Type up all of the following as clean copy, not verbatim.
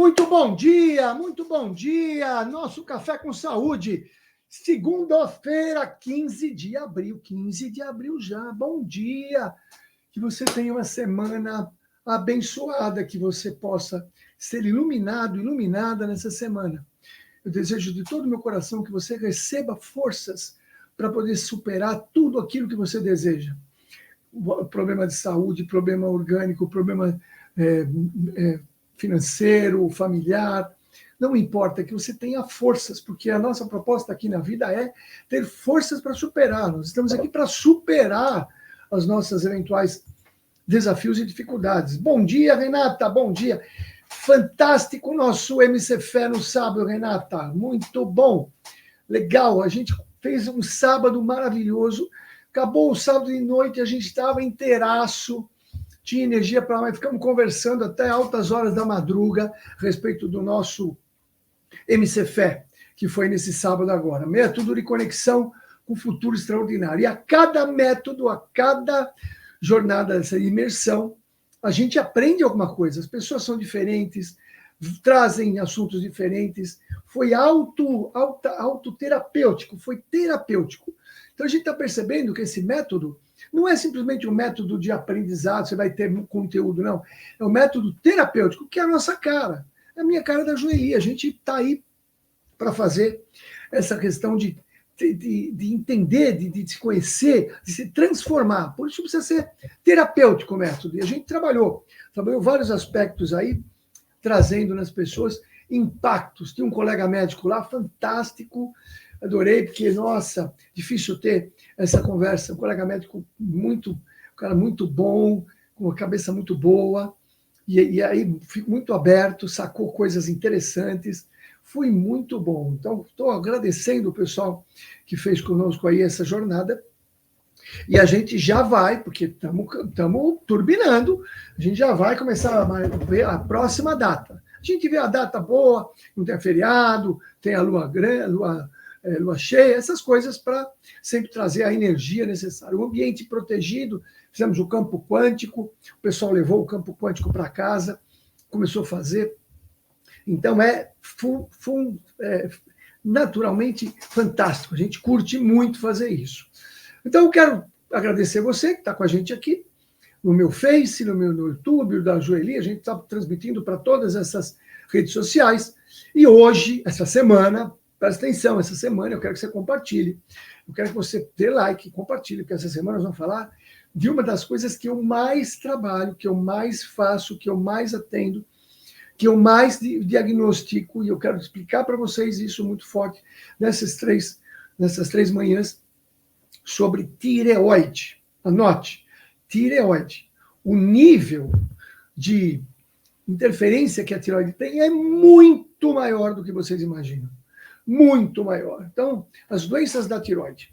Muito bom dia. Nosso Café com Saúde, segunda-feira, 15 de abril. 15 de abril já. Bom dia. Que você tenha uma semana abençoada, que você possa ser iluminado, iluminada nessa semana. Eu desejo de todo o meu coração que você receba forças para poder superar tudo aquilo que você deseja. Problema de saúde, problema orgânico, problema financeiro, familiar, não importa, que você tenha forças, porque a nossa proposta aqui na vida é ter forças para superar. Nós estamos aqui para superar os nossos eventuais desafios e dificuldades. Bom dia, Renata, bom dia. Fantástico o nosso MC Fé no sábado, Renata, muito bom. Legal, a gente fez um sábado maravilhoso, acabou o sábado de noite, a gente estava inteiraço, tinha energia para mais, ficamos conversando até altas horas da madruga a respeito do nosso MC Fé, que foi nesse sábado agora. Método de conexão com o futuro extraordinário. E a cada método, a cada jornada dessa imersão, a gente aprende alguma coisa. As pessoas são diferentes, trazem assuntos diferentes. Foi autoterapêutico, foi terapêutico. Então a gente está percebendo que esse método não é simplesmente um método de aprendizado, você vai ter conteúdo, não. É um método terapêutico, que é a nossa cara. É a minha cara da Joeli. A gente está aí para fazer essa questão de entender, de se conhecer, de se transformar. Por isso precisa ser terapêutico o método. E a gente trabalhou vários aspectos aí, trazendo nas pessoas impactos. Tem um colega médico lá, fantástico, adorei, porque, nossa, difícil ter essa conversa. Um colega médico um cara muito bom, com uma cabeça muito boa, e aí fico muito aberto, sacou coisas interessantes, foi muito bom. Então, estou agradecendo o pessoal que fez conosco aí essa jornada, e a gente já vai, porque estamos turbinando, a gente já vai começar a ver a próxima data. A gente vê a data boa, não tem feriado, tem a lua cheia, essas coisas para sempre trazer a energia necessária. O ambiente protegido, fizemos o campo quântico, o pessoal levou o campo quântico para casa, começou a fazer. Então, naturalmente fantástico. A gente curte muito fazer isso. Então, eu quero agradecer você que está com a gente aqui, no meu Face, no YouTube, da Joeli. A gente está transmitindo para todas essas redes sociais. E hoje, essa semana, presta atenção, essa semana eu quero que você compartilhe. Eu quero que você dê like e compartilhe, porque essa semana nós vamos falar de uma das coisas que eu mais trabalho, que eu mais faço, que eu mais atendo, que eu mais diagnostico, e eu quero explicar para vocês isso muito forte nessas três manhãs, sobre tireoide. Anote, tireoide. O nível de interferência que a tireoide tem é muito maior do que vocês imaginam. Muito maior. Então, as doenças da tireoide.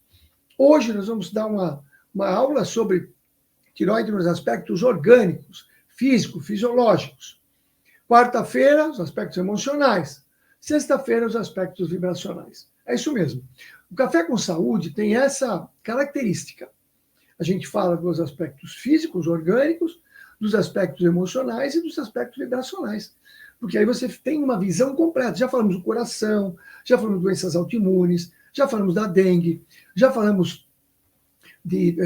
Hoje nós vamos dar uma aula sobre tireoide nos aspectos orgânicos, físicos, fisiológicos. Quarta-feira, os aspectos emocionais. Sexta-feira, os aspectos vibracionais. É isso mesmo. O Café com Saúde tem essa característica. A gente fala dos aspectos físicos, orgânicos, dos aspectos emocionais e dos aspectos vibracionais. Porque aí você tem uma visão completa. Já falamos do coração, já falamos de doenças autoimunes, já falamos da dengue, já falamos de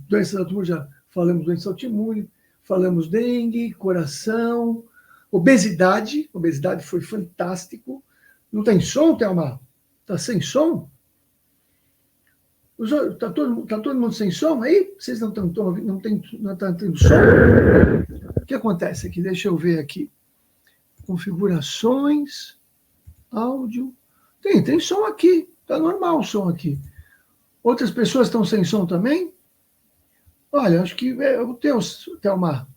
doenças autoimunes, já falamos de doença autoimune, falamos dengue, coração, obesidade. Obesidade foi fantástico. Não tem som, Thelma? Está sem som? Está todo mundo sem som aí? Vocês não estão tendo som? O que acontece aqui? Deixa eu ver aqui. Configurações, áudio. Tem som aqui. Está normal o som aqui. Outras pessoas estão sem som também? Olha, acho que é o teu, Thelma.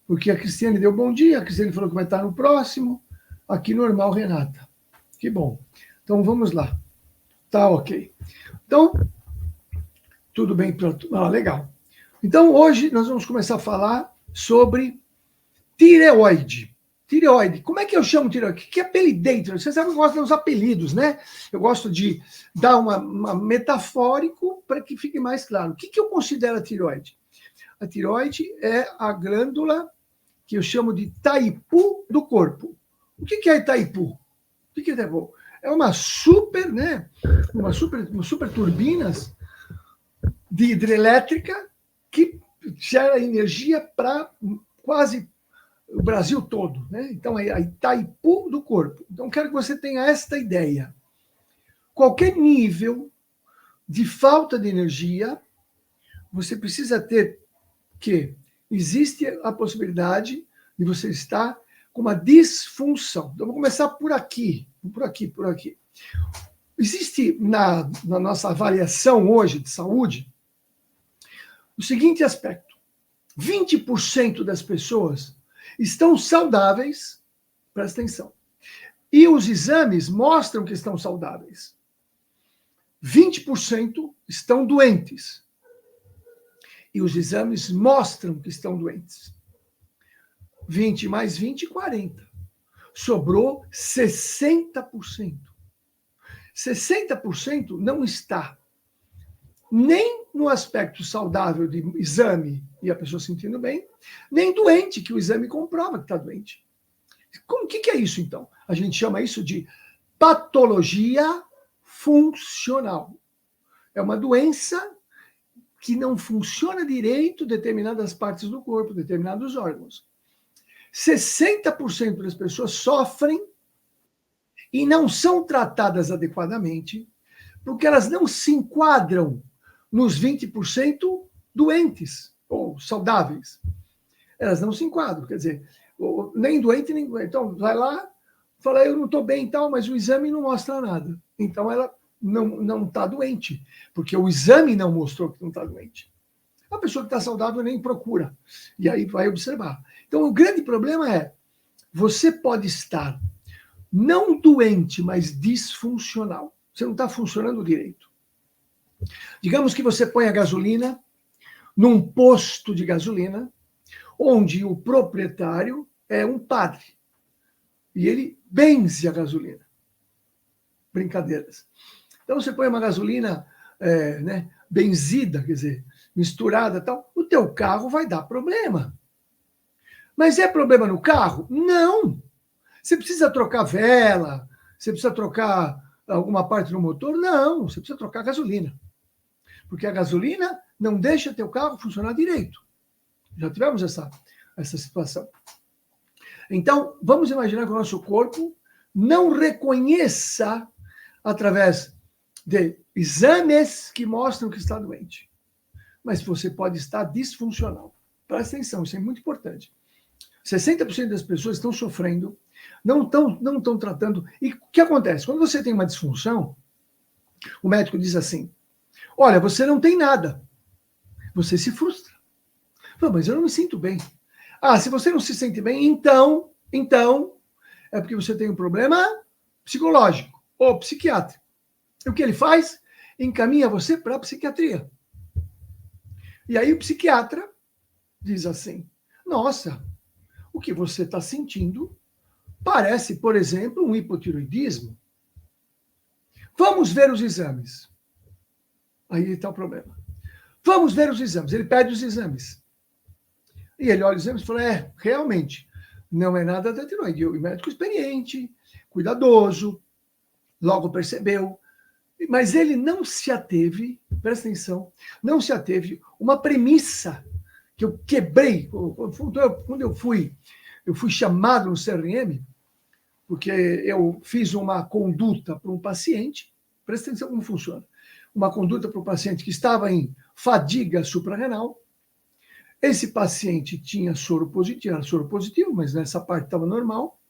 Porque a Cristiane deu bom dia, a Cristiane falou que vai estar no próximo. Aqui normal, Renata. Que bom. Então vamos lá. Tá ok. Então, tudo bem. Legal. Então hoje nós vamos começar a falar sobre tireoide. Tireoide. Como é que eu chamo tireoide? O que é apelidei? Você sabe que eu gosto dos apelidos, né? Eu gosto de dar uma metafórico para que fique mais claro. O que eu considero a tireoide? A tireoide é a glândula que eu chamo de Taipu do corpo, O que é Itaipu? O que é Itaipu? É uma super, né? Uma super turbinas de hidrelétrica que gera energia para quase o Brasil todo, né? Então é a Itaipu do corpo. Então quero que você tenha esta ideia. Qualquer nível de falta de energia, você precisa ter que existe a possibilidade de você estar com uma disfunção. Então, vou começar por aqui. Existe na nossa avaliação hoje de saúde o seguinte aspecto: 20% das pessoas estão saudáveis, presta atenção, e os exames mostram que estão saudáveis. 20% estão doentes, e os exames mostram que estão doentes. 20 mais 20, 40. Sobrou 60%. 60% não está nem no aspecto saudável de exame e a pessoa se sentindo bem, nem doente, que o exame comprova que está doente. O que é isso, então? A gente chama isso de patologia funcional. É uma doença que não funciona direito determinadas partes do corpo, determinados órgãos. 60% das pessoas sofrem e não são tratadas adequadamente porque elas não se enquadram nos 20% doentes ou saudáveis. Elas não se enquadram, quer dizer, nem doente, nem doente. Então, vai lá, fala, eu não estou bem e tal, mas o exame não mostra nada. Então, ela não está doente, porque o exame não mostrou que não está doente. A pessoa que está saudável nem procura, e aí vai observar. Então, o grande problema é, você pode estar não doente, mas disfuncional. Você não está funcionando direito. Digamos que você põe a gasolina num posto de gasolina, onde o proprietário é um padre, e ele benze a gasolina. Brincadeiras. Então, você põe uma gasolina benzida, quer dizer, misturada e tal, o teu carro vai dar problema. Mas é problema no carro? Não. Você precisa trocar vela, você precisa trocar alguma parte no motor? Não, você precisa trocar gasolina. Porque a gasolina não deixa teu carro funcionar direito. Já tivemos essa situação. Então, vamos imaginar que o nosso corpo não reconheça, através de exames que mostram que está doente. Mas você pode estar disfuncional. Presta atenção, isso é muito importante. 60% das pessoas estão sofrendo, não estão tratando. E o que acontece? Quando você tem uma disfunção, o médico diz assim, olha, você não tem nada. Você se frustra. Fala, mas eu não me sinto bem. Ah, se você não se sente bem, então é porque você tem um problema psicológico ou psiquiátrico. E o que ele faz? Encaminha você para a psiquiatria. E aí o psiquiatra diz assim, nossa, o que você está sentindo parece, por exemplo, um hipotiroidismo. Vamos ver os exames. Aí está o problema. Vamos ver os exames. Ele pede os exames. E ele olha os exames e fala, realmente, não é nada da tiroide. O médico experiente, cuidadoso, logo percebeu. Mas ele não se ateve, presta atenção, não se ateve uma premissa que eu quebrei. Quando eu fui chamado no CRM, porque eu fiz uma conduta para um paciente, presta atenção como funciona, uma conduta para um paciente que estava em fadiga suprarrenal. Esse paciente tinha soro positivo, era soro positivo, mas nessa parte estava normal,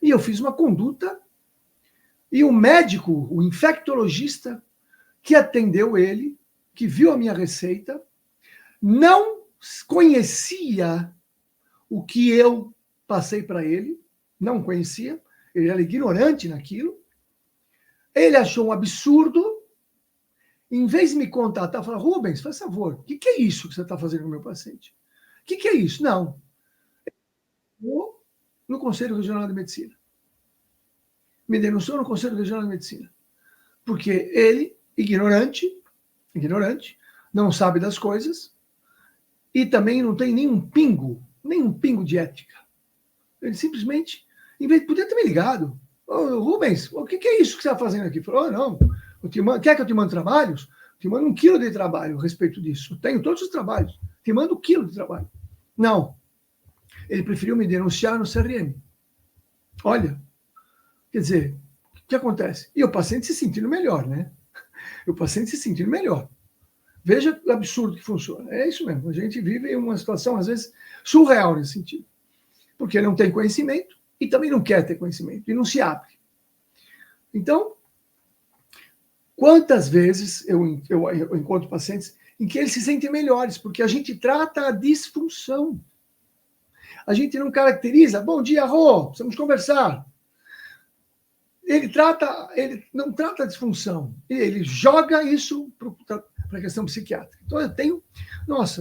e eu fiz uma conduta, e o médico, o infectologista, que atendeu ele, que viu a minha receita, não conhecia o que eu passei para ele, não conhecia, ele era ignorante naquilo, ele achou um absurdo, em vez de me contatar, falou, Rubens, faz favor, o que é isso que você está fazendo com o meu paciente? O que é isso? Não. No Conselho Regional de Medicina. Me denunciou no Conselho Regional de Medicina. Porque ele, ignorante, não sabe das coisas, e também não tem nenhum pingo de ética. Ele simplesmente Em vez de poder ter me ligado. Ô, Rubens, o que é isso que você está fazendo aqui? Falou, não, quer que eu te mande trabalhos? Eu te mando 1 quilo de trabalho a respeito disso. Eu tenho todos os trabalhos. Te mando 1 quilo de trabalho. Não. Ele preferiu me denunciar no CRM. Olha, quer dizer, o que acontece? E o paciente se sentindo melhor, né? O paciente se sentindo melhor. Veja o absurdo que funciona. É isso mesmo. A gente vive uma situação, às vezes, surreal nesse sentido. Porque não tem conhecimento e também não quer ter conhecimento e não se abre. Então, quantas vezes eu encontro pacientes em que eles se sentem melhores, porque a gente trata a disfunção. A gente não caracteriza, bom dia, Rô, precisamos conversar. Ele não trata a disfunção, ele joga isso para a questão psiquiátrica. Então, eu tenho,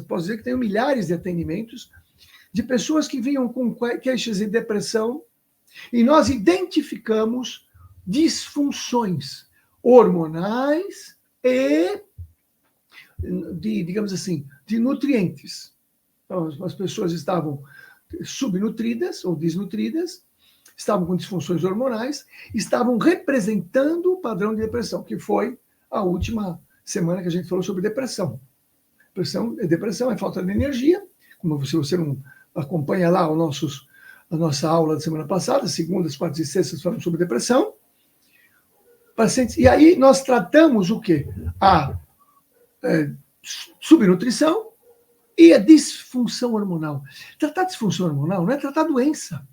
posso dizer que tenho milhares de atendimentos de pessoas que vinham com queixas de depressão e nós identificamos disfunções hormonais e, digamos assim, de nutrientes. Então, as pessoas estavam subnutridas ou desnutridas, estavam com disfunções hormonais, estavam representando o padrão de depressão, que foi a última semana que a gente falou sobre depressão. Depressão é falta de energia, como se você não acompanha lá a nossa aula da semana passada, segundas, quartas e sextas, falamos sobre depressão. Pacientes, e aí nós tratamos o quê? A subnutrição e a disfunção hormonal. Tratar disfunção hormonal não é tratar doença.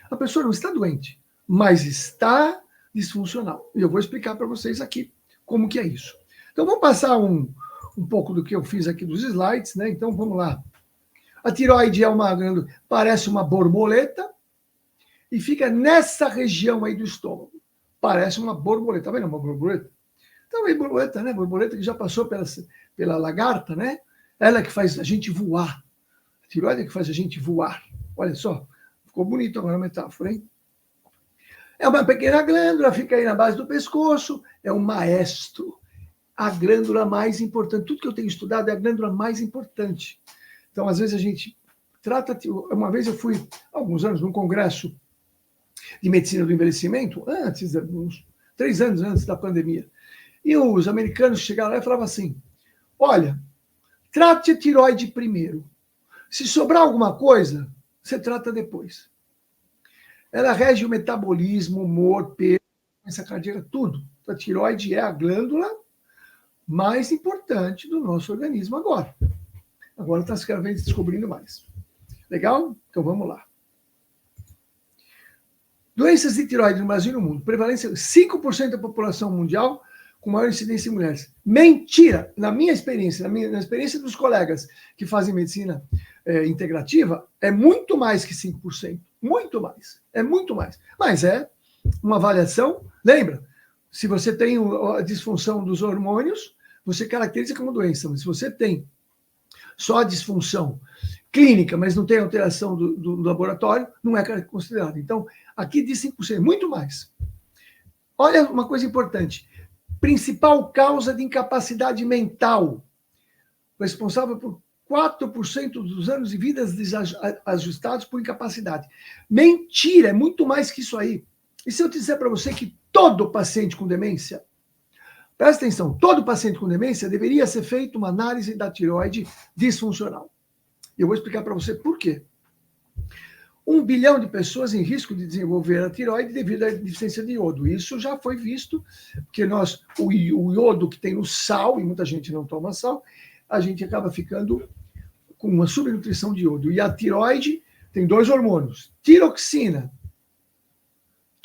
A pessoa não está doente, mas está disfuncional. E eu vou explicar para vocês aqui como que é isso. Então, vamos passar um pouco do que eu fiz aqui dos slides, né? Então, vamos lá. A tireoide é uma glândula, parece uma borboleta e fica nessa região aí do estômago. Parece uma borboleta. Tá vendo uma borboleta? Então, é borboleta, né? Borboleta que já passou pela lagarta, né? Ela que faz a gente voar. A tireoide é que faz a gente voar. Olha só. Ficou bonito agora a metáfora, hein? É uma pequena glândula, fica aí na base do pescoço, é um maestro. A glândula mais importante. Tudo que eu tenho estudado é a glândula mais importante. Então, às vezes, a gente trata... Uma vez eu fui, há alguns anos, num congresso de medicina do envelhecimento, uns 3 anos antes da pandemia. E os americanos chegaram lá e falavam assim, olha, trate a tireoide primeiro. Se sobrar alguma coisa, você trata depois. Ela rege o metabolismo, humor, peso, doença cardíaca, tudo. A tireoide é a glândula mais importante do nosso organismo agora. Agora está cada vez descobrindo mais. Legal? Então vamos lá. Doenças de tireoide no Brasil e no mundo. Prevalência 5% da população mundial com maior incidência em mulheres. Mentira! Na minha experiência, na experiência dos colegas que fazem medicina integrativa, é muito mais que 5%. Muito mais. É muito mais. Mas é uma avaliação. Lembra? Se você tem a disfunção dos hormônios, você caracteriza como doença. Mas se você tem só a disfunção clínica, mas não tem alteração do laboratório, não é considerado. Então, aqui diz 5%, muito mais. Olha uma coisa importante. Principal causa de incapacidade mental, responsável por 4% dos anos de vida desajustados por incapacidade. Mentira, é muito mais que isso aí. E se eu disser para você que todo paciente com demência, presta atenção, todo paciente com demência deveria ser feita uma análise da tireoide disfuncional. Eu vou explicar para você por quê. 1 bilhão de pessoas em risco de desenvolver a tireoide devido à deficiência de iodo. Isso já foi visto, porque o iodo que tem no sal, e muita gente não toma sal, a gente acaba ficando com uma subnutrição de iodo. E a tireoide tem 2 hormônios, tiroxina,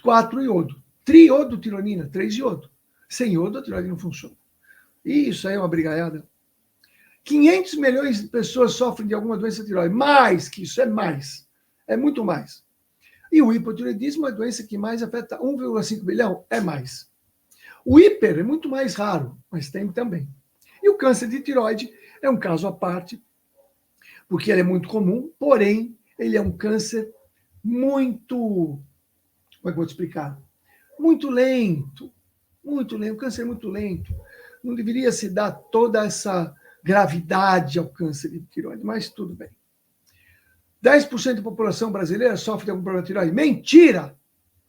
4 iodo, triiodotironina, 3 iodo. Sem iodo, a tireoide não funciona. E isso aí é uma brigaiada. 500 milhões de pessoas sofrem de alguma doença tireoide. Mais que isso, é mais. É muito mais. E o hipotireoidismo é a doença que mais afeta 1,5 bilhão, é mais. O hiper é muito mais raro, mas tem também. E o câncer de tireoide é um caso à parte, porque ele é muito comum, porém, ele é um câncer muito... Como é que eu vou te explicar? Muito lento. Muito lento. O câncer é muito lento. Não deveria se dar toda essa gravidade ao câncer de tireoide, mas tudo bem. 10% da população brasileira sofre de algum problema de tireoide. Mentira!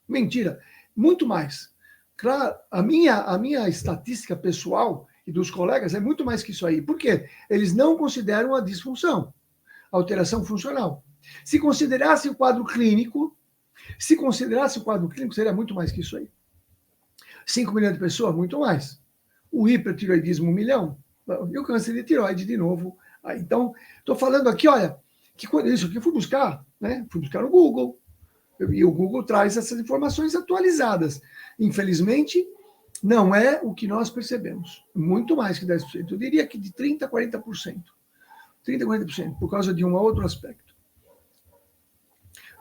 Mentira! Muito mais. Claro, a minha estatística pessoal e dos colegas é muito mais que isso aí. Por quê? Eles não consideram a disfunção, a alteração funcional. Se considerasse o quadro clínico, seria muito mais que isso aí. 5 milhões de pessoas, muito mais. O hipertireoidismo, 1 milhão. E o câncer de tireoide, de novo. Então, estou falando aqui, olha, que isso aqui eu fui buscar, né? Fui buscar no Google. E o Google traz essas informações atualizadas. Infelizmente, não é o que nós percebemos. Muito mais que 10%. Eu diria que de 30% a 40%. 30% a 40%, por causa de um outro aspecto.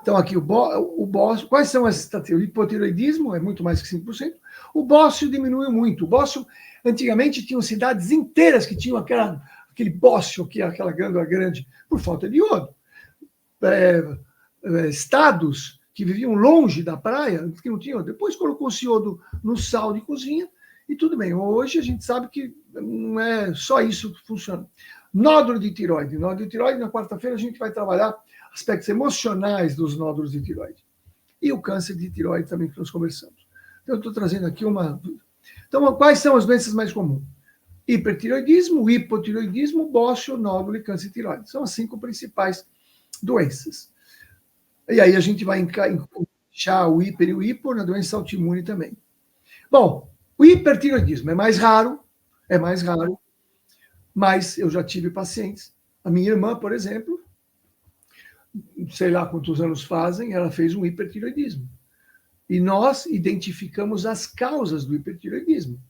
Então, aqui, o bócio, quais são as estatísticas? O hipotireoidismo é muito mais que 5%. O bócio diminuiu muito. O bócio, antigamente, tinham cidades inteiras que tinham aquele bócio, que é aquela glândula grande, por falta de iodo. Estados que viviam longe da praia, que não tinham, depois colocou-se iodo no sal de cozinha, e tudo bem. Hoje a gente sabe que não é só isso que funciona. Nódulo de tireoide. Nódulo de tireoide, na quarta-feira a gente vai trabalhar aspectos emocionais dos nódulos de tireoide. E o câncer de tireoide também que nós conversamos. Então, eu estou trazendo aqui uma... Então, quais são as doenças mais comuns? Hipertireoidismo, hipotireoidismo, bócio, nódulo e câncer de tireoide. São as 5 principais doenças. E aí a gente vai encaixar o hiper e o hipo na doença autoimune também. Bom, o hipertireoidismo é mais raro, mas eu já tive pacientes. A minha irmã, por exemplo, sei lá quantos anos fazem, ela fez um hipertireoidismo. E nós identificamos as causas do hipertireoidismo.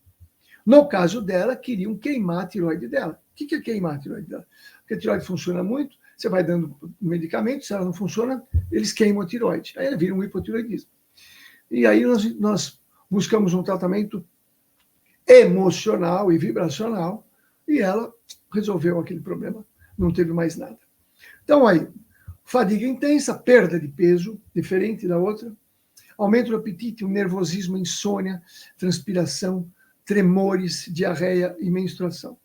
No caso dela, queriam queimar a tireoide dela. O que é queimar a tireoide dela? Porque a tireoide funciona muito, você vai dando medicamentos, se ela não funciona, eles queimam a tireoide. Aí ela vira um hipotireoidismo. E aí nós buscamos um tratamento emocional e vibracional, e ela resolveu aquele problema. Não teve mais nada. Então, aí, fadiga intensa, perda de peso, diferente da outra, aumento do apetite, o nervosismo, insônia, transpiração, tremores, diarreia e menstruação.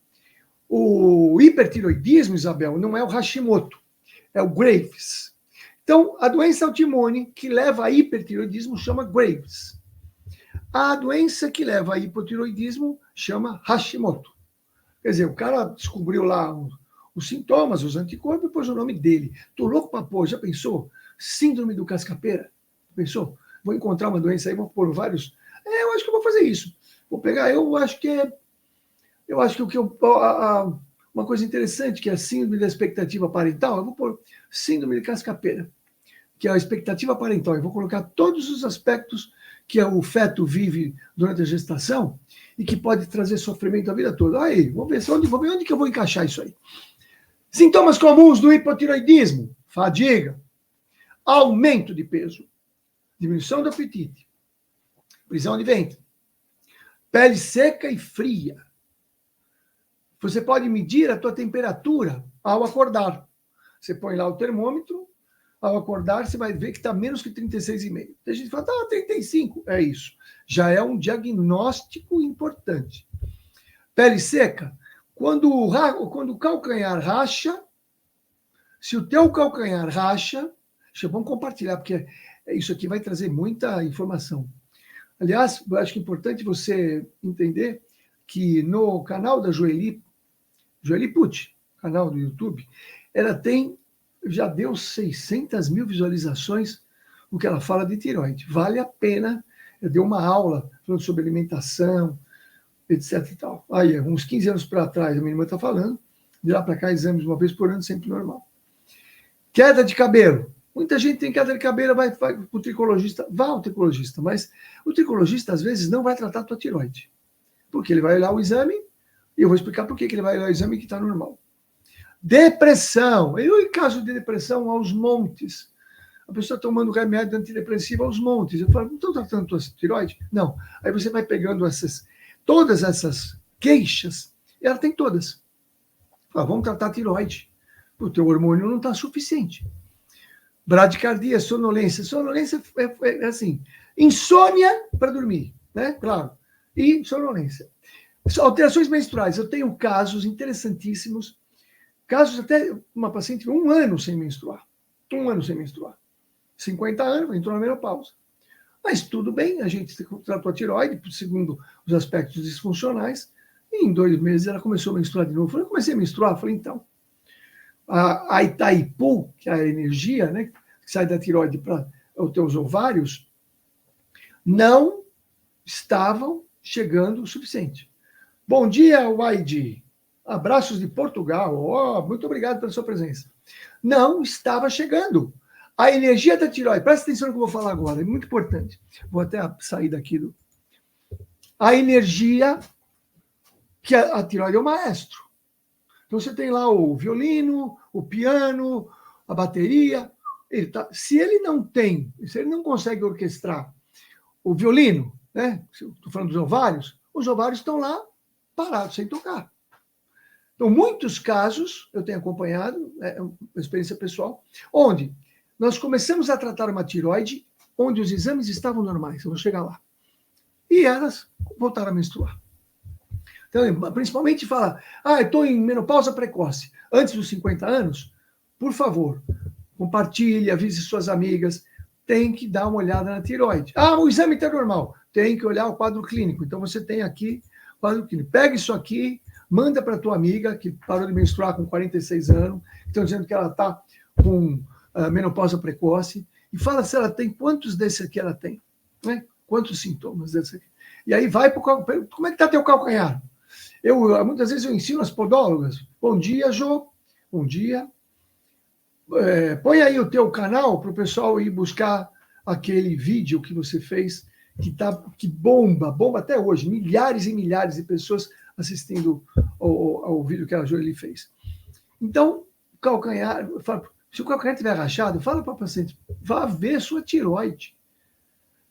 O hipertireoidismo, Isabel, não é o Hashimoto, é o Graves. Então, a doença autoimune que leva a hipertireoidismo chama Graves. A doença que leva a hipotireoidismo chama Hashimoto. Quer dizer, o cara descobriu lá os sintomas, os anticorpos, e pôs o nome dele. Tô louco para pôr, já pensou? Síndrome do cascapeira. Pensou? Vou encontrar uma doença aí, vou pôr vários. Eu acho que eu vou fazer isso. Vou pegar, eu acho que uma coisa interessante, que é a síndrome da expectativa parental, eu vou pôr síndrome de cascapeira, que é a expectativa parental. Eu vou colocar todos os aspectos que o feto vive durante a gestação e que pode trazer sofrimento a vida toda. Aí, vou ver onde que eu vou encaixar isso aí. Sintomas comuns do hipotireoidismo: fadiga, aumento de peso, diminuição do apetite, prisão de ventre, pele seca e fria. Você pode medir a tua temperatura ao acordar. Você põe lá o termômetro, ao acordar você vai ver que está menos que 36,5. Tem gente que fala, 35. É isso. Já é um diagnóstico importante. Pele seca. Quando o calcanhar racha, se o teu calcanhar racha, vamos compartilhar, porque isso aqui vai trazer muita informação. Aliás, eu acho que é importante você entender que no canal da Joeli Pucci, canal do YouTube, ela já deu 600 mil visualizações no que ela fala de tireoide. Vale a pena. Eu dei uma aula falando sobre alimentação, etc. E tal. Aí, uns 15 anos para trás, a minha irmã está falando, de lá para cá, exames uma vez por ano, sempre normal. Queda de cabelo. Muita gente tem queda de cabelo, vai para o tricologista. Vá ao tricologista, mas o tricologista, às vezes, não vai tratar a tua tireoide. Porque ele vai olhar o exame, e eu vou explicar por que ele vai olhar o exame que está normal. Depressão. E em caso de depressão, aos montes. A pessoa tomando remédio antidepressivo aos montes. Eu falo, não estou tratando a tua tireoide? Não. Aí você vai pegando todas essas queixas, e ela tem todas. Fala, vamos tratar a tireoide. O teu hormônio não está suficiente. Bradicardia, sonolência. Sonolência é assim, insônia para dormir, né? Claro. E sonolência. Alterações menstruais. Eu tenho casos interessantíssimos, casos até uma paciente 1 ano sem menstruar. Um ano sem menstruar. 50 anos, entrou na menopausa. Mas tudo bem, a gente tratou a tireoide, segundo os aspectos disfuncionais, e em 2 meses ela começou a menstruar de novo. Eu comecei a menstruar, falei, então, a Itaipu, que é a energia, né, que sai da tireoide para os teus ovários, não estavam chegando o suficiente. Bom dia, Waidi. Abraços de Portugal. Oh, muito obrigado pela sua presença. Não estava chegando. A energia da tireoide, presta atenção no que eu vou falar agora, é muito importante. Vou até sair daqui do. A energia que a tireoide é o maestro. Então você tem lá o violino, o piano, a bateria. Se ele não tem, se ele não consegue orquestrar o violino, né? Estou falando dos ovários, os ovários estão lá parados, sem tocar. Então, muitos casos, eu tenho acompanhado, é uma experiência pessoal, onde nós começamos a tratar uma tireoide onde os exames estavam normais, eu vou chegar lá. E elas voltaram a menstruar. Então, principalmente fala, eu estou em menopausa precoce. Antes dos 50 anos, por favor, compartilhe, avise suas amigas, tem que dar uma olhada na tireoide. O exame está normal, tem que olhar o quadro clínico. Então, você tem aqui o quadro clínico. Pega isso aqui, manda para tua amiga, que parou de menstruar com 46 anos, estão dizendo que ela está com menopausa precoce, e fala se ela tem, quantos desse aqui ela tem, né? Quantos sintomas desse aqui. E aí vai para o calcanhar. Como é que está teu calcanhar? Muitas vezes eu ensino as podólogas. Bom dia, Jô. Bom dia. Põe aí o teu canal para o pessoal ir buscar aquele vídeo que você fez, que bomba até hoje. Milhares e milhares de pessoas assistindo ao vídeo que a Joeli fez. Então, calcanhar, se o calcanhar estiver rachado, fala para o paciente, vá ver sua tireoide.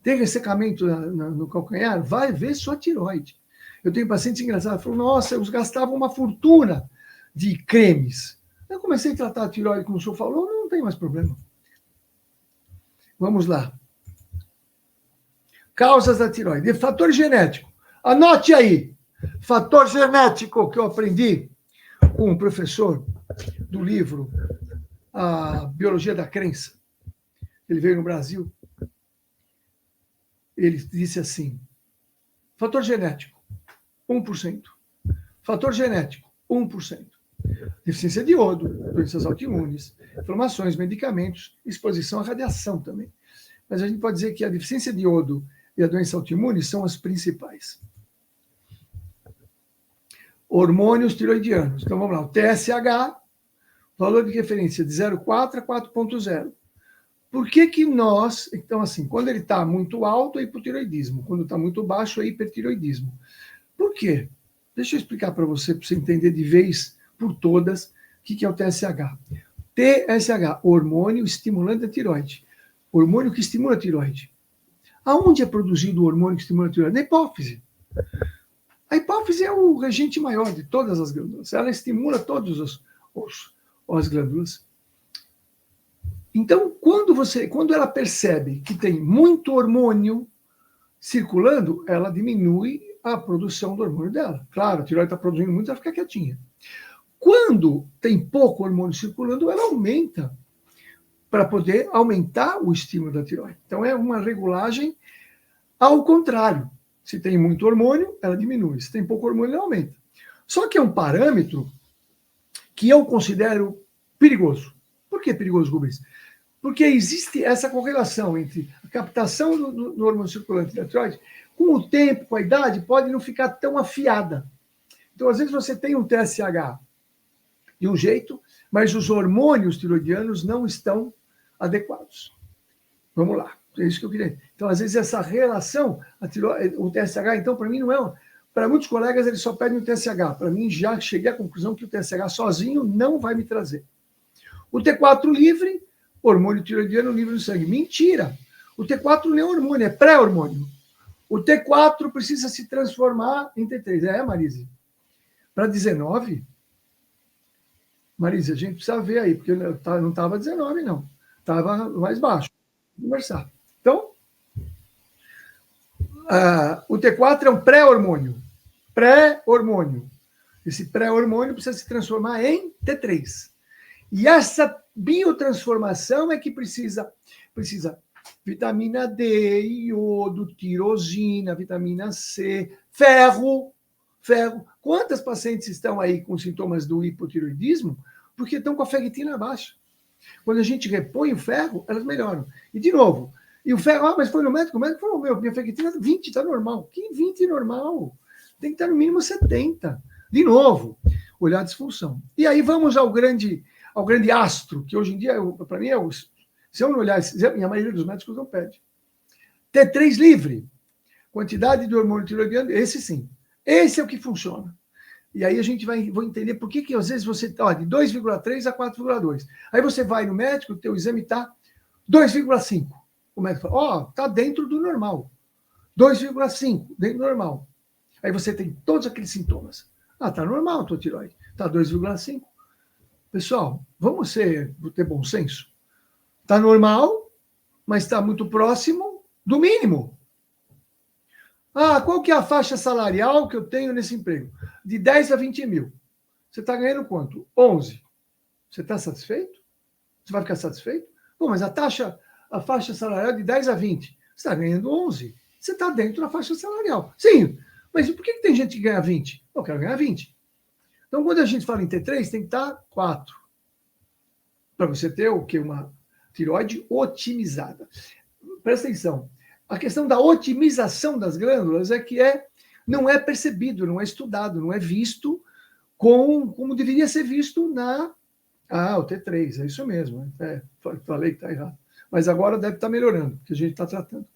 Tem ressecamento no calcanhar? Vai ver sua tireoide. Eu tenho pacientes engraçados, falam, nossa, eu gastava uma fortuna de cremes. Eu comecei a tratar a tireoide, como o senhor falou, não tem mais problema. Vamos lá. Causas da tireoide. Fator genético. Anote aí. Fator genético que eu aprendi com um professor do livro A Biologia da Crença. Ele veio no Brasil. Ele disse assim, fator genético, 1%. Fator genético, 1%. Deficiência de iodo, doenças autoimunes, inflamações, medicamentos, exposição à radiação também. Mas a gente pode dizer que a deficiência de iodo e a doença autoimune são as principais. Hormônios tiroidianos. Então, vamos lá. O TSH, valor de referência de 0,4 a 4,0. Por que nós... Então, assim, quando ele está muito alto, é hipotiroidismo. Quando está muito baixo, é hipertiroidismo. Por quê? Deixa eu explicar para você entender de vez por todas o que é o TSH. TSH, hormônio estimulante da tireoide. Hormônio que estimula a tireoide. Aonde é produzido o hormônio que estimula a tireoide? Na hipófise. A hipófise é o regente maior de todas as glândulas. Ela estimula todas as glândulas. Então, quando ela percebe que tem muito hormônio circulando, ela diminui a produção do hormônio dela. Claro, a tireoide está produzindo muito, ela fica quietinha. Quando tem pouco hormônio circulando, ela aumenta para poder aumentar o estímulo da tireoide. Então, é uma regulagem ao contrário. Se tem muito hormônio, ela diminui. Se tem pouco hormônio, ela aumenta. Só que é um parâmetro que eu considero perigoso. Por que perigoso, Rubens? Porque existe essa correlação entre a captação do hormônio circulante da tireoide, com o tempo, com a idade, pode não ficar tão afiada. Então, às vezes, você tem um TSH de um jeito, mas os hormônios tiroidianos não estão adequados. Vamos lá. É isso que eu queria. Então, às vezes, essa relação, o TSH, então, para mim, não é. Para muitos colegas, eles só pedem o TSH. Para mim, já cheguei à conclusão que o TSH sozinho não vai me trazer. O T4 livre, hormônio tiroidiano livre no sangue. Mentira! O T4 não é hormônio, é pré-hormônio. O T4 precisa se transformar em T3. Marise? Para 19? Marise, a gente precisa ver aí, porque não estava 19, não. Estava mais baixo. Vamos conversar. Então, o T4 é um pré-hormônio. Pré-hormônio. Esse pré-hormônio precisa se transformar em T3. E essa biotransformação é que precisa vitamina D, iodo, tirosina, vitamina C, ferro. Quantas pacientes estão aí com sintomas do hipotiroidismo porque estão com a ferritina baixa? Quando a gente repõe o ferro, elas melhoram. E, de novo, e o ferro, mas foi no médico, o médico falou, minha ferritina 20, está normal. Que 20 normal? Tem que estar no mínimo 70. De novo, olhar a disfunção. E aí vamos ao grande astro, que hoje em dia, para mim, se eu não olhar esse exame, a maioria dos médicos não pede. T3 livre, quantidade de hormônio tiroidiano, esse sim. Esse é o que funciona. E aí a gente vai entender por que às vezes você está de 2,3 a 4,2. Aí você vai no médico, o teu exame está 2,5. O médico fala, está dentro do normal. 2,5, dentro do normal. Aí você tem todos aqueles sintomas. Está normal a tua tiroide. Está 2,5. Pessoal, vamos ter bom senso. Está normal, mas está muito próximo do mínimo. Qual que é a faixa salarial que eu tenho nesse emprego? De 10 a 20 mil. Você está ganhando quanto? 11. Você está satisfeito? Você vai ficar satisfeito? Bom, mas a faixa salarial é de 10 a 20. Você está ganhando 11. Você está dentro da faixa salarial. Sim, mas por que tem gente que ganha 20? Eu quero ganhar 20. Então, quando a gente fala em T3, tem que estar 4. Para você ter o quê? Uma tireoide otimizada. Presta atenção. A questão da otimização das glândulas é que não é percebido, não é estudado, não é visto como deveria ser visto o T3, é isso mesmo. Falei que está errado. Mas agora deve estar melhorando, que a gente está tratando.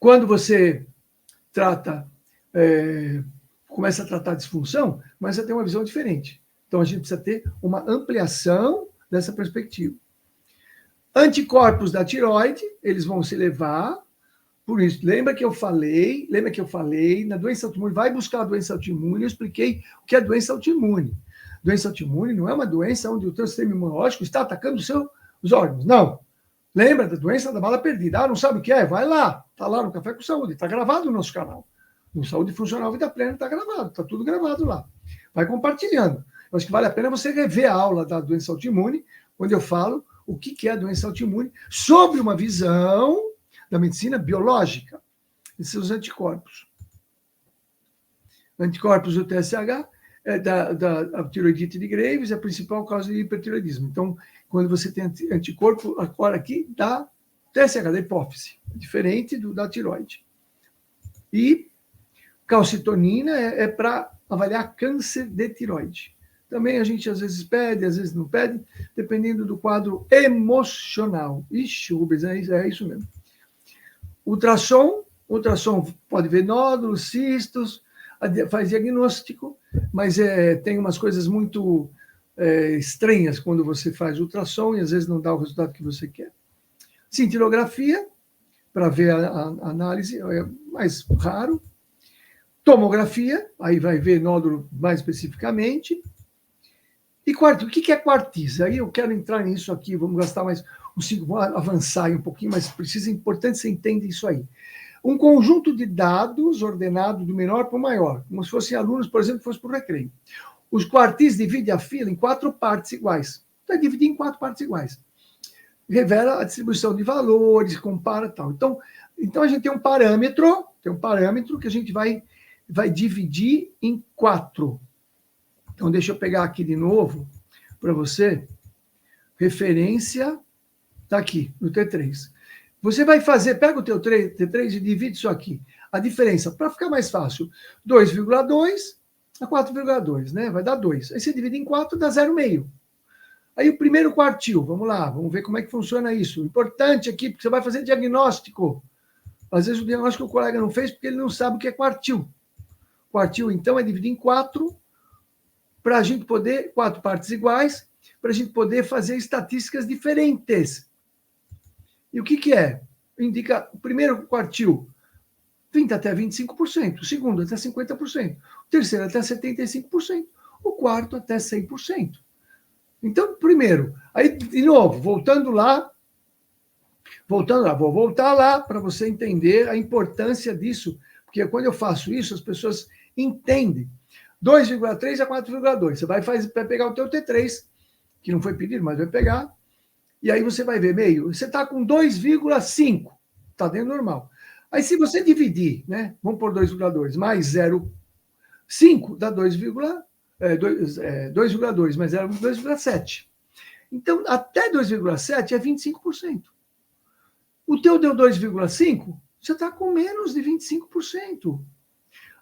Quando você começa a tratar a disfunção, começa a ter uma visão diferente. Então, a gente precisa ter uma ampliação dessa perspectiva. Anticorpos da tireoide, eles vão se elevar, por isso, lembra que eu falei, na doença autoimune, vai buscar a doença autoimune, eu expliquei o que é doença autoimune. Doença autoimune não é uma doença onde o teu sistema imunológico está atacando os órgãos, não. Lembra da doença da bala perdida? Não sabe o que é? Vai lá, está lá no Café com Saúde, está gravado no nosso canal. No Saúde Funcional Vida Plena está gravado, está tudo gravado lá. Vai compartilhando. Eu acho que vale a pena você rever a aula da doença autoimune, onde eu falo o que é a doença autoimune, sobre uma visão da medicina biológica e seus anticorpos. Anticorpos do TSH, da tiroidite de Graves, é a principal causa de hipertiroidismo. Então, quando você tem anticorpo, agora aqui, da TSH, da hipófise, diferente da tiroide. E calcitonina é para avaliar câncer de tiroide. Também a gente às vezes pede, às vezes não pede, dependendo do quadro emocional. Ixi, Rubens, é isso mesmo. Ultrassom pode ver nódulos, cistos, faz diagnóstico, mas tem umas coisas muito estranhas quando você faz ultrassom e às vezes não dá o resultado que você quer. Cintilografia, para ver a análise, é mais raro. Tomografia, aí vai ver nódulo mais especificamente. E quarto, o que é quartiz? Aí eu quero entrar nisso aqui, vamos gastar mais vamos avançar um pouquinho, mas é importante você entender isso aí. Um conjunto de dados ordenado do menor para o maior, como se fossem alunos, por exemplo, que fosse para o recreio. Os quartis dividem a fila em 4 partes iguais. Então, é dividir em 4 partes iguais. Revela a distribuição de valores, compara tal. Então a gente tem um parâmetro que a gente vai dividir em 4. Então, deixa eu pegar aqui de novo para você. Referência está aqui, no T3. Você vai pega o teu T3 e divide isso aqui. A diferença, para ficar mais fácil, 2,2 a 4,2, né? Vai dar 2. Aí você divide em 4, dá 0,5. Aí o primeiro quartil, vamos lá, vamos ver como é que funciona isso. Importante aqui, porque você vai fazer diagnóstico. Às vezes o diagnóstico o colega não fez porque ele não sabe o que é quartil. Quartil, então, é dividir em 4, para a gente poder, 4 partes iguais, para a gente poder fazer estatísticas diferentes. E o que é? Indica o primeiro quartil, 20 até 25%, o segundo até 50%, o terceiro até 75%, o quarto até 100%. Então, primeiro, aí, de novo, vou voltar lá para você entender a importância disso, porque quando eu faço isso, as pessoas entendem. 2,3 a 4,2. Você vai pegar o teu T3, que não foi pedido, mas vai pegar, e aí você vai ver meio. Você está com 2,5, está dentro do normal. Aí se você dividir, né, vamos por 2,2 mais 0,5 dá 2,2 mais 2,7. Então, até 2,7 é 25%. O teu deu 2,5, você está com menos de 25%.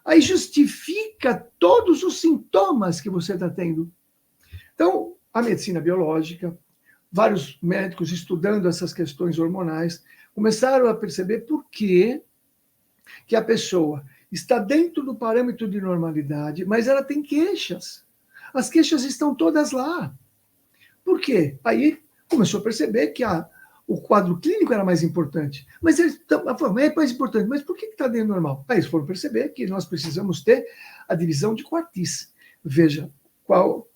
Aí justifica todos os sintomas que você está tendo. Então, a medicina biológica, vários médicos estudando essas questões hormonais, começaram a perceber por que a pessoa está dentro do parâmetro de normalidade, mas ela tem queixas. As queixas estão todas lá. Por quê? Aí começou a perceber que o quadro clínico era mais importante. Mas eles é mais importante, mas por que está dentro do normal? Aí eles foram perceber que nós precisamos ter a divisão de quartis. Veja qual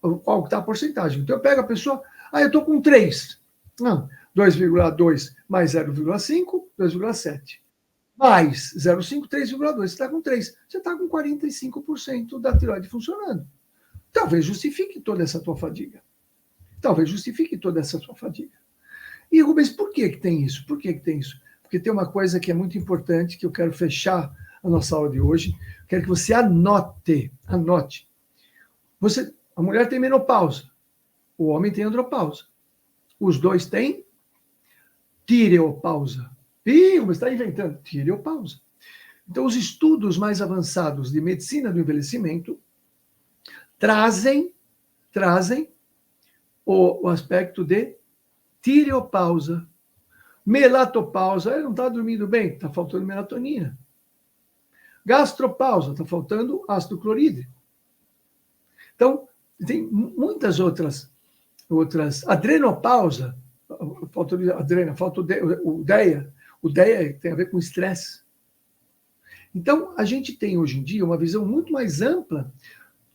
está a porcentagem. Então eu pego a pessoa, eu estou com 3. Não, 2,2 mais 0,5, 2,7. Mais 0,5, 3,2. Você está com 3. Você está com 45% da tireoide funcionando. Talvez justifique toda essa tua fadiga. Talvez justifique toda essa sua fadiga. E, Rubens, por que tem isso? Por que tem isso? Porque tem uma coisa que é muito importante, que eu quero fechar a nossa aula de hoje. Quero que você anote. A mulher tem menopausa. O homem tem andropausa. Os dois têm tireopausa. Ih, você está inventando. Tireopausa. Então, os estudos mais avançados de medicina do envelhecimento trazem o aspecto de tireopausa, melatopausa. Ele não está dormindo bem, está faltando melatonina. Gastropausa, está faltando ácido clorídrico. Então, tem muitas outras. Adrenopausa, falta adrena, falta o DEA. O DEA tem a ver com estresse. Então, a gente tem hoje em dia uma visão muito mais ampla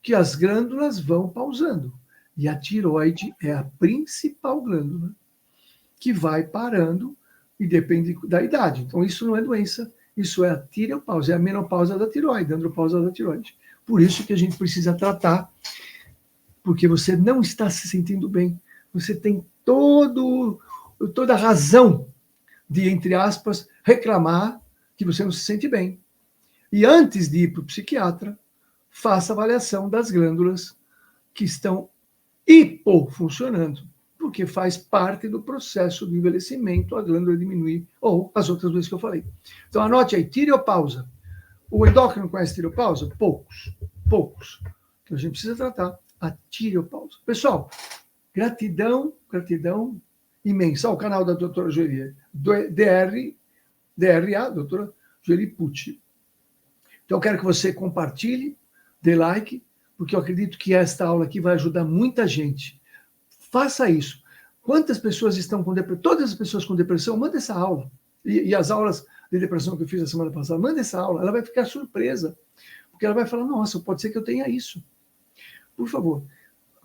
que as glândulas vão pausando. E a tireoide é a principal glândula que vai parando e depende da idade. Então, isso não é doença, isso é a tireopausa, é a menopausa da tireoide, a andropausa da tireoide. Por isso que a gente precisa tratar, porque você não está se sentindo bem. Você tem toda a razão de, entre aspas, reclamar que você não se sente bem. E antes de ir para o psiquiatra, faça avaliação das glândulas que estão hipofuncionando, porque faz parte do processo do envelhecimento, a glândula diminuir, ou as outras duas que eu falei. Então, anote aí, tireopausa. O endócrino conhece tireopausa? Poucos. Então, a gente precisa tratar a tireopausa. Pessoal, gratidão imensa ao canal da doutora Joeli, DRA, doutora Joeli Pucci. Então, eu quero que você compartilhe, dê like, porque eu acredito que esta aula aqui vai ajudar muita gente. Faça isso. Quantas pessoas estão com depressão? Todas as pessoas com depressão, manda essa aula. E as aulas de depressão que eu fiz a semana passada, manda essa aula. Ela vai ficar surpresa, porque ela vai falar, nossa, pode ser que eu tenha isso. Por favor,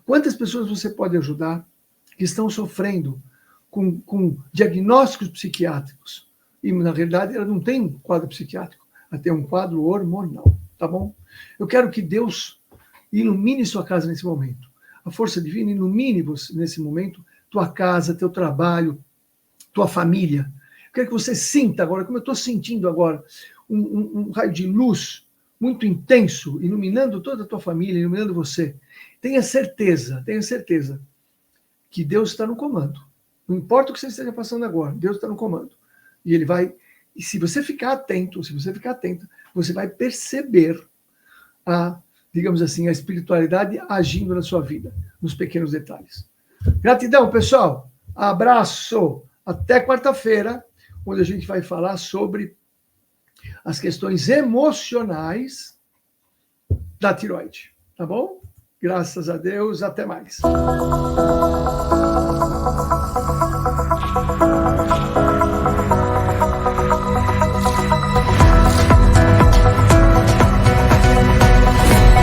quantas pessoas você pode ajudar que estão sofrendo com diagnósticos psiquiátricos? E, na realidade, ela não tem um quadro psiquiátrico, ela tem um quadro hormonal, tá bom? Eu quero que Deus ilumine sua casa nesse momento. A força divina ilumine você nesse momento, tua casa, teu trabalho, tua família. Eu quero que você sinta agora, como eu estou sentindo agora, um raio de luz muito intenso, iluminando toda a tua família, iluminando você. Tenha certeza que Deus está no comando. Não importa o que você esteja passando agora, Deus está no comando. E Ele vai... E se você ficar atento, se você ficar atenta, você vai perceber digamos assim, a espiritualidade agindo na sua vida, nos pequenos detalhes. Gratidão, pessoal. Abraço. Até quarta-feira, onde a gente vai falar sobre as questões emocionais da tireoide. Tá bom? Graças a Deus. Até mais.